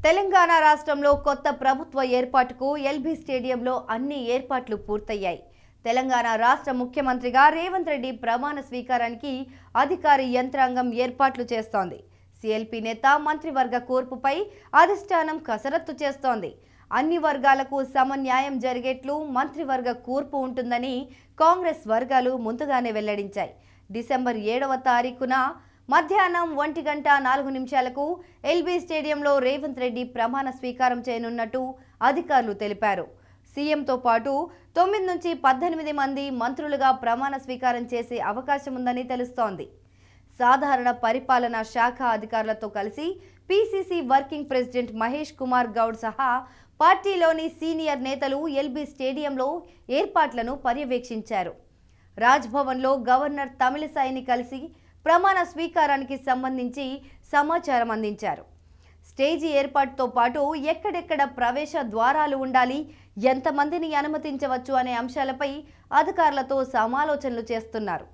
తెలంగాణ రాష్ట్రంలో కొత్త ప్రభుత్వ ఏర్పాటుకు ఎల్బీ స్టేడియంలో అన్ని ఏర్పాట్లు పూర్తయ్యాయి. తెలంగాణ రాష్ట్ర ముఖ్యమంత్రిగా రేవంత్ రెడ్డి ప్రమాణ స్వీకారానికి అధికార యంత్రాంగం ఏర్పాట్లు చేస్తోంది. సిఎల్పి నేత మంత్రివర్గ కూర్పుపై అధిష్టానం కసరత్తు చేస్తోంది. అన్ని వర్గాలకు సమన్యాయం జరిగేట్లు మంత్రివర్గ కూర్పు ఉంటుందని కాంగ్రెస్ వర్గాలు ముందుగానే వెల్లడించాయి. డిసెంబర్ 7వ తారీఖున మధ్యాహ్నం 1:04 ఎల్బీ స్టేడియంలో రేవంత్ రెడ్డి ప్రమాణ స్వీకారం చేయనున్నట్టు అధికారులు తెలిపారు. సీఎంతో పాటు 9 నుంచి 18 మంది మంత్రులుగా ప్రమాణ స్వీకారం చేసే అవకాశం ఉందని తెలుస్తోంది. సాధారణ పరిపాలనా శాఖ అధికారులతో కలిసి PCC working president Mahesh Kumar Goud సహా పార్టీలోని సీనియర్ నేతలు ఎల్బీ స్టేడియంలో ఏర్పాట్లను పర్యవేక్షించారు. రాజ్భవన్లో గవర్నర్ తమిళిసైని కలిసి ప్రమాణ స్వీకారానికి సంబంధించి సమాచారం అందించారు. స్టేజీ ఏర్పాటుతో పాటు ఎక్కడెక్కడ ప్రవేశ ద్వారాలు ఉండాలి, ఎంతమందిని అనుమతించవచ్చు అనే అంశాలపై అధికారులతో సమాలోచనలు చేస్తున్నారు.